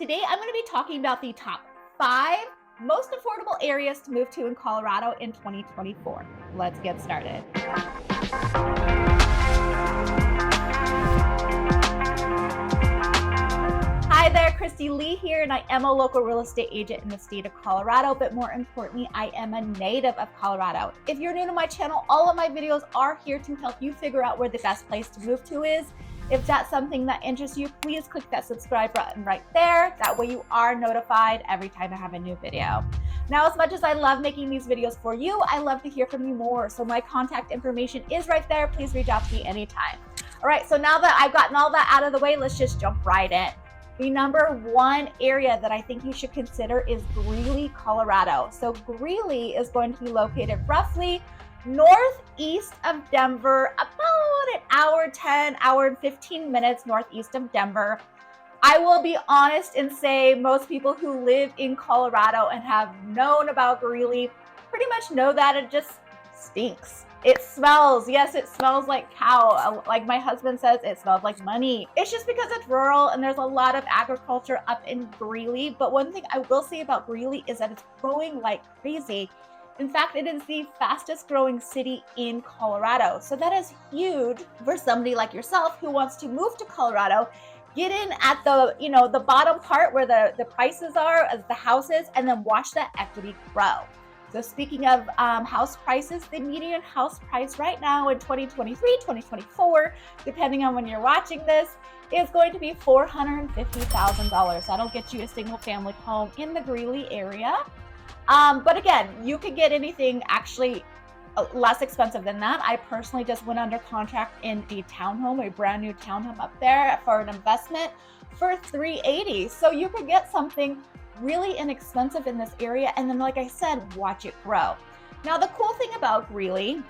Today, I'm going to be talking about the top 5 most affordable areas to move to in Colorado in 2024. Let's get started. Hi there, Christy Lee here, and I am a local real estate agent in the state of Colorado, but more importantly, I am a native of Colorado. If you're new to my channel, all of my videos are here to help you figure out where the best place to move to is. If that's something that interests you, please click that subscribe button right there. That way you are notified every time I have a new video. Now, as much as I love making these videos for you, I love to hear from you more. So my contact information is right there. Please reach out to me anytime. All right, so now that I've gotten all that out of the way, let's just jump right in. The number 1 area that I think you should consider is Greeley, Colorado. So Greeley is going to be located roughly northeast of Denver, about an hour 10, hour and 15 minutes northeast of Denver. I will be honest and say most people who live in Colorado and have known about Greeley pretty much know that it just stinks. It smells, yes, it smells like cow. Like my husband says, it smells like money. It's just because it's rural and there's a lot of agriculture up in Greeley. But one thing I will say about Greeley is that it's growing like crazy. In fact, it is the fastest growing city in Colorado. So that is huge for somebody like yourself who wants to move to Colorado, get in at the, the bottom part where the prices are as the houses, and then watch that equity grow. So speaking of house prices, the median house price right now in 2023, 2024, depending on when you're watching this, is going to be $450,000. That'll get you a single family home in the Greeley area. But again, you could get anything actually less expensive than that. I personally just went under contract in a townhome, a brand new townhome up there for an investment for $380,000. So you could get something really inexpensive in this area. And then, like I said, watch it grow. Now, the cool thing about Greeley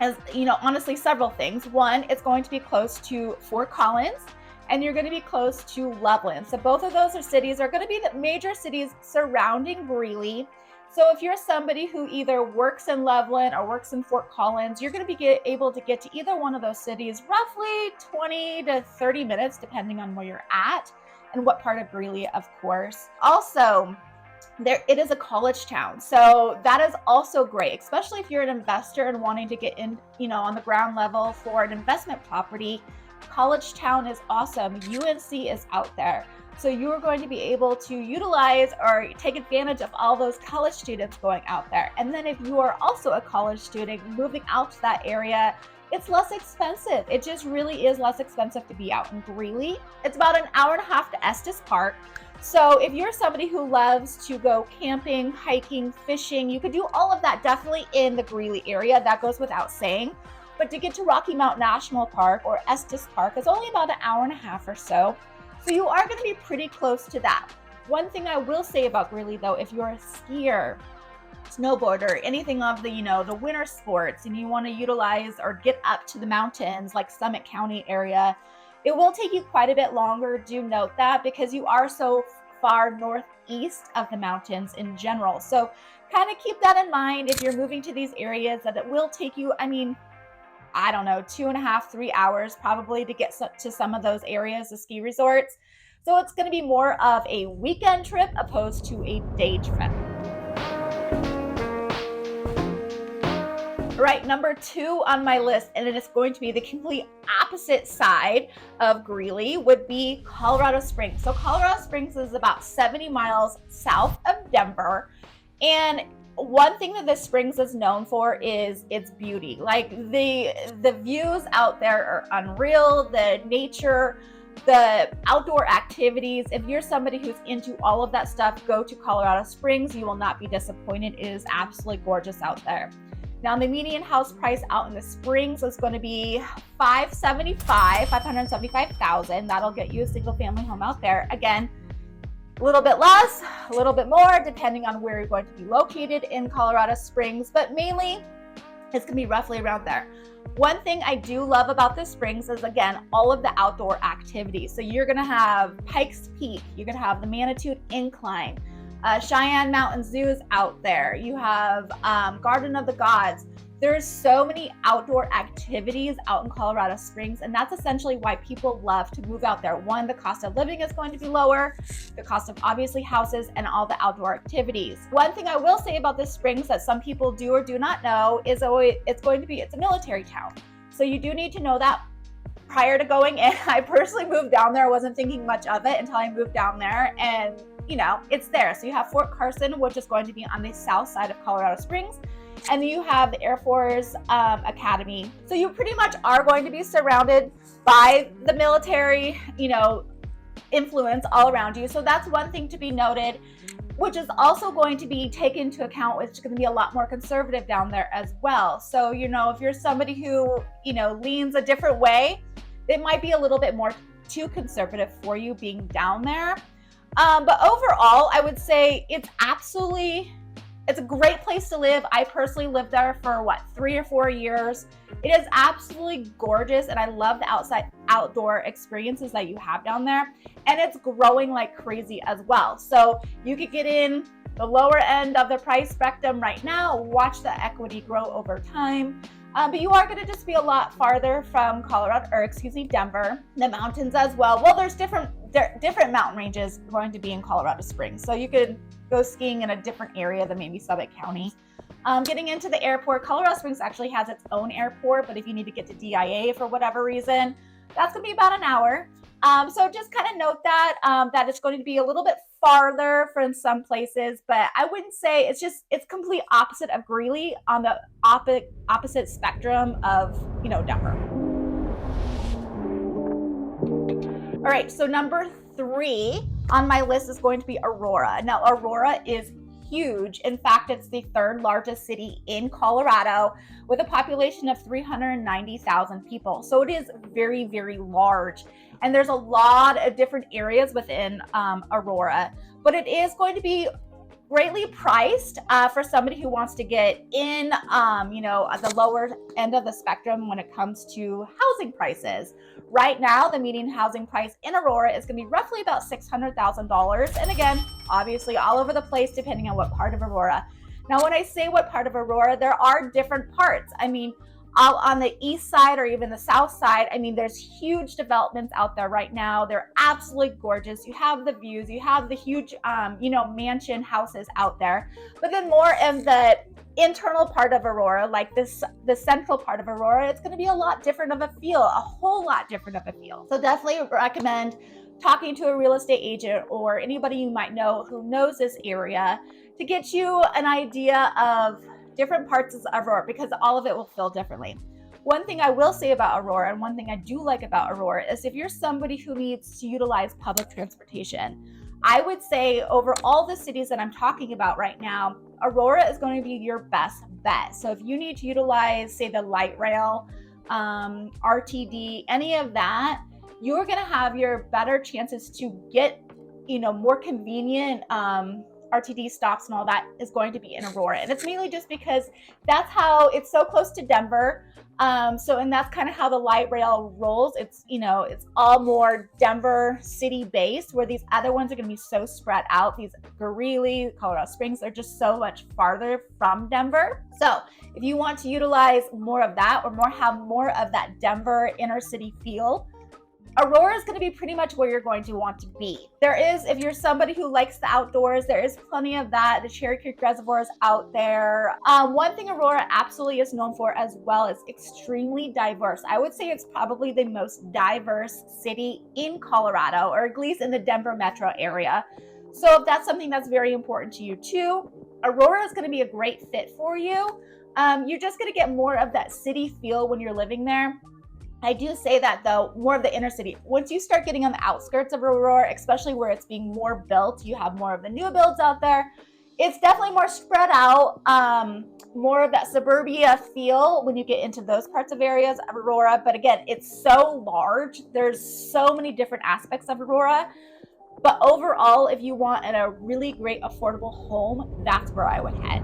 is, honestly, several things. One, it's going to be close to Fort Collins, and you're going to be close to Loveland. So both of those cities are going to be the major cities surrounding Greeley. So if you're somebody who either works in Loveland or works in Fort Collins, you're going to be able to get to either one of those cities roughly 20 to 30 minutes, depending on where you're at and what part of Greeley, of course. Also, it is a college town. So that is also great, especially if you're an investor and wanting to get in, on the ground level for an investment property. College town is awesome. UNC is out there. So you're going to be able to utilize or take advantage of all those college students going out there. And then if you are also a college student moving out to that area, it's less expensive. It just really is less expensive to be out in Greeley. It's about an hour and a half to Estes Park. So if you're somebody who loves to go camping, hiking, fishing, you could do all of that definitely in the Greeley area. That goes without saying. But to get to Rocky Mount National Park or Estes Park is only about an hour and a half or so. So you are going to be pretty close to that. One thing I will say about Greeley, though, if you're a skier, snowboarder, anything of the, the winter sports, and you want to utilize or get up to the mountains like Summit County area, it will take you quite a bit longer. Do note that because you are so far northeast of the mountains in general. So kind of keep that in mind if you're moving to these areas, that it will take you, I don't know, 2.5, 3 hours probably to get to some of those areas, the ski resorts. So it's going to be more of a weekend trip opposed to a day trip. All right, number 2 on my list, and it is going to be the complete opposite side of Greeley, would be Colorado Springs. So Colorado Springs is about 70 miles south of Denver. And one thing that the Springs is known for is its beauty. Like the views out there are unreal, the nature, the outdoor activities. If you're somebody who's into all of that stuff, go to Colorado Springs. You will not be disappointed. It is absolutely gorgeous out there. Now, the median house price out in the Springs is going to be $575,000. That'll get you a single family home out there. Again, a little bit less, a little bit more, depending on where you're going to be located in Colorado Springs, but mainly it's going to be roughly around there. One thing I do love about the Springs is, again, all of the outdoor activities. So you're going to have Pikes Peak, you're going to have the Manitou Incline, Cheyenne Mountain Zoo's out there. You have Garden of the Gods. There's so many outdoor activities out in Colorado Springs, and that's essentially why people love to move out there. One, the cost of living is going to be lower, the cost of obviously houses and all the outdoor activities. One thing I will say about the Springs that some people do or do not know is it's a military town. So you do need to know that prior to going in. I personally moved down there. I wasn't thinking much of it until I moved down there, and it's there. So you have Fort Carson, which is going to be on the south side of Colorado Springs. And then you have the Air Force Academy. So you pretty much are going to be surrounded by the military, influence all around you. So that's one thing to be noted, which is also going to be taken into account, which is going to be a lot more conservative down there as well. So, if you're somebody who, leans a different way, it might be a little bit more too conservative for you being down there. But overall, I would say it's a great place to live. I personally lived there for 3 or 4 years. It is absolutely gorgeous, and I love the outdoor experiences that you have down there. And it's growing like crazy as well. So you could get in the lower end of the price spectrum right now, watch the equity grow over time. But you are going to just be a lot farther from Denver, the mountains as well. Well, there's different mountain ranges going to be in Colorado Springs. So you could go skiing in a different area than maybe Suburb County. Getting into the airport, Colorado Springs actually has its own airport, but if you need to get to DIA for whatever reason, that's going to be about an hour. So just kind of note that it's going to be a little bit farther from some places, but I wouldn't say it's complete opposite of Greeley on the opposite spectrum of, Denver. All right, so number 3 on my list is going to be Aurora. Now, Aurora is huge. In fact, it's the 3rd largest city in Colorado with a population of 390,000 people. So it is very, very large. And there's a lot of different areas within Aurora, but it is going to be greatly priced for somebody who wants to get in, at the lower end of the spectrum when it comes to housing prices. Right now, the median housing price in Aurora is going to be roughly about $600,000. And again, obviously all over the place, depending on what part of Aurora. Now, when I say what part of Aurora, there are different parts. Out on the east side or even the south side, there's huge developments out there right now. They're absolutely gorgeous. You have the views, you have the huge, mansion houses out there. But then more of the internal part of Aurora, like the central part of Aurora, it's going to be a lot different of a feel, a whole lot different of a feel. So definitely recommend talking to a real estate agent or anybody you might know who knows this area to get you an idea of different parts of Aurora, because all of it will feel differently. One thing I will say about Aurora, and one thing I do like about Aurora, is if you're somebody who needs to utilize public transportation, I would say over all the cities that I'm talking about right now, Aurora is going to be your best bet. So if you need to utilize, say, the light rail, RTD, any of that, you're going to have your better chances to get, more convenient RTD stops and all that is going to be in Aurora. And it's mainly just because that's how it's so close to Denver. And that's kind of how the light rail rolls. It's all more Denver city based, where these other ones are going to be so spread out. These Greeley, Colorado Springs are just so much farther from Denver. So if you want to utilize more of that or have more of that Denver inner city feel, Aurora is going to be pretty much where you're going to want to be. There is, if you're somebody who likes the outdoors, there is plenty of that. The Cherry Creek Reservoir is out there. One thing Aurora absolutely is known for as well is extremely diverse. I would say it's probably the most diverse city in Colorado, or at least in the Denver metro area. So if that's something that's very important to you too, Aurora is going to be a great fit for you. You're just going to get more of that city feel when you're living there. I do say that though, more of the inner city. Once you start getting on the outskirts of Aurora, especially where it's being more built, you have more of the new builds out there. It's definitely more spread out, more of that suburbia feel when you get into those parts of areas of Aurora. But again, it's so large. There's so many different aspects of Aurora. But overall, if you want a really great affordable home, that's where I would head.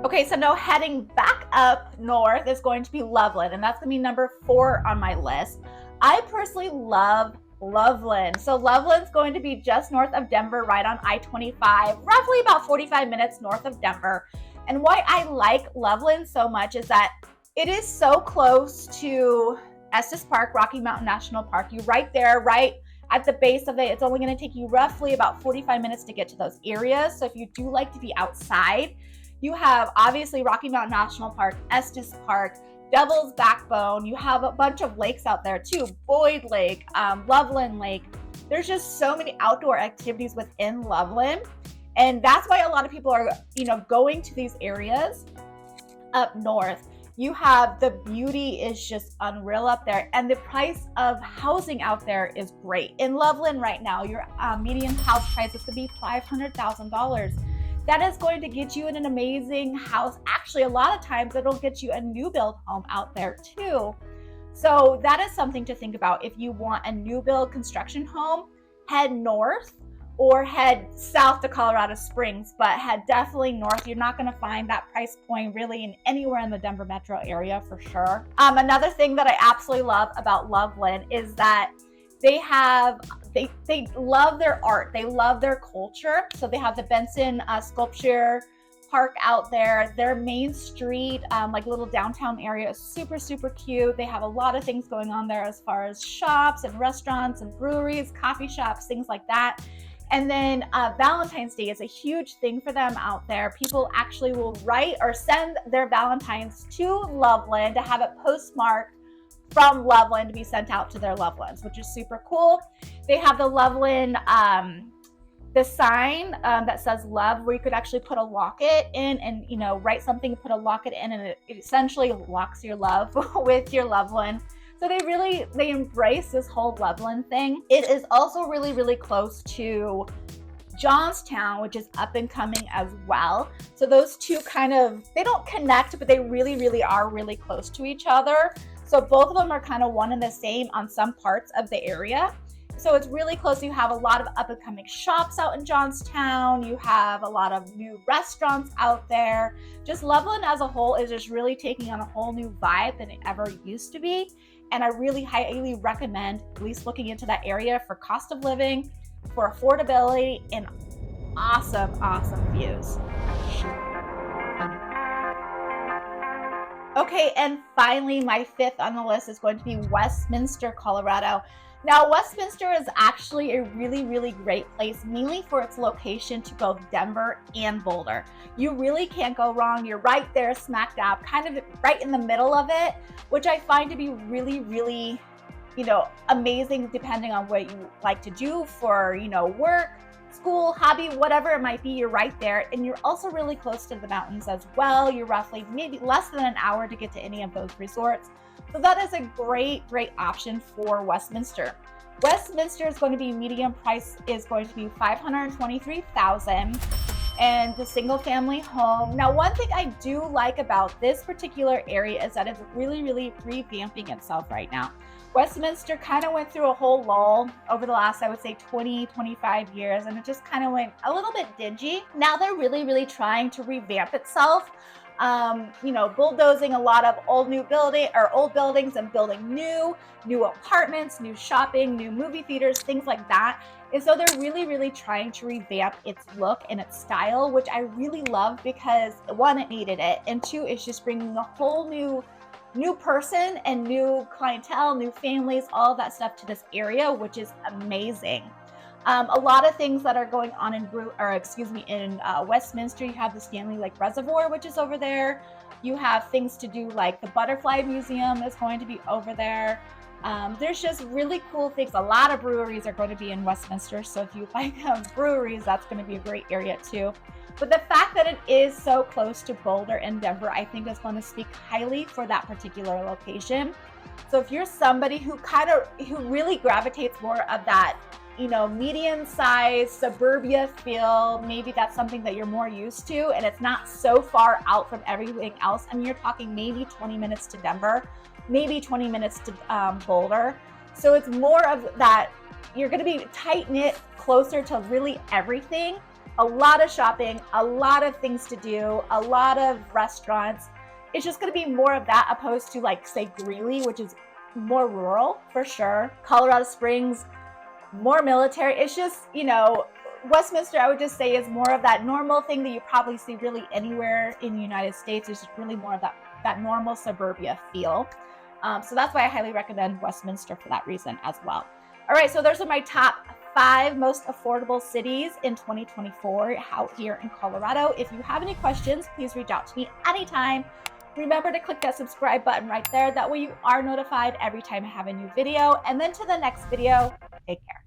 Okay, so now heading back up north is going to be Loveland, and that's going to be number 4 on my list. I personally love Loveland. So Loveland's going to be just north of Denver, right on I-25, roughly about 45 minutes north of Denver. And why I like Loveland so much is that it is so close to Estes Park, Rocky Mountain National Park. You're right there, right at the base of it. It's only going to take you roughly about 45 minutes to get to those areas. So if you do like to be outside, you have obviously Rocky Mountain National Park, Estes Park, Devil's Backbone. You have a bunch of lakes out there too, Boyd Lake, Loveland Lake. There's just so many outdoor activities within Loveland. And that's why a lot of people are, going to these areas up north. You have the beauty is just unreal up there, and the price of housing out there is great. In Loveland right now, your median house price is going to be $500,000. That is going to get you in an amazing house. Actually, a lot of times it'll get you a new build home out there too. So that is something to think about. If you want a new build construction home, head north or head south to Colorado Springs, but head definitely north. You're not going to find that price point really anywhere in the Denver metro area for sure. Another thing that I absolutely love about Loveland is that they love their art. They love their culture. So they have the Benson Sculpture Park out there. Their main street, like little downtown area is super, super cute. They have a lot of things going on there as far as shops and restaurants and breweries, coffee shops, things like that. And then Valentine's Day is a huge thing for them out there. People actually will write or send their Valentines to Loveland to have it postmarked from Loveland to be sent out to their loved ones, which is super cool. They have the Loveland, the sign that says love, where you could actually put a locket in and, write something, put a locket in, and it essentially locks your love with your loved one. So they embrace this whole Loveland thing. It is also really, really close to Johnstown, which is up and coming as well. So those two they don't connect, but they really, really are really close to each other. So both of them are kind of one and the same on some parts of the area. So it's really close. You have a lot of up and coming shops out in Johnstown. You have a lot of new restaurants out there. Just Loveland as a whole is just really taking on a whole new vibe than it ever used to be. And I really highly recommend at least looking into that area for cost of living, for affordability, and awesome, awesome views. Okay, and finally, my fifth on the list is going to be Westminster, Colorado. Now, Westminster is actually a really, really great place, mainly for its location to both Denver and Boulder. You really can't go wrong. You're right there, smack dab, kind of right in the middle of it, which I find to be really, really, amazing depending on what you like to do for, work, school, hobby, whatever it might be. You're right there, and you're also really close to the mountains as well. You're roughly maybe less than an hour to get to any of those resorts. So that is a great, great option for Westminster. Westminster is going to be median price is going to be $523,000, and the single family home. Now, one thing I do like about this particular area is that it's really, really revamping itself right now. Westminster kind of went through a whole lull over the last, I would say 20, 25 years, and it just kind of went a little bit dingy. Now they're really, really trying to revamp itself. Bulldozing a lot of old buildings and building new apartments, new shopping, new movie theaters, things like that. And so they're really, really trying to revamp its look and its style, which I really love because one, it needed it, and two, it's just bringing a whole new person and new clientele, new families, all of that stuff to this area, which is amazing. A lot of things that are going on in Westminster. You have the Stanley Lake Reservoir, which is over there. You have things to do like the Butterfly Museum is going to be over there. There's just really cool things. A lot of breweries are going to be in Westminster. So if you like breweries, that's going to be a great area too. But the fact that it is so close to Boulder and Denver, I think is going to speak highly for that particular location. So if you're somebody who really gravitates more of that, medium-sized suburbia feel, maybe that's something that you're more used to, and it's not so far out from everything else. I mean, you're talking maybe 20 minutes to Denver, maybe 20 minutes to Boulder. So it's more of that, you're going to be tight-knit, closer to really everything. A lot of shopping, a lot of things to do, a lot of restaurants. It's just going to be more of that opposed to, like, say, Greeley, which is more rural for sure. Colorado Springs, more military. It's just, Westminster, I would just say, is more of that normal thing that you probably see really anywhere in the United States. It's just really more of that normal suburbia feel. So that's why I highly recommend Westminster for that reason as well. All right, so those are my top 5 most affordable cities in 2024 out here in Colorado. If you have any questions, please reach out to me anytime. Remember to click that subscribe button right there. That way you are notified every time I have a new video. And then to the next video, take care.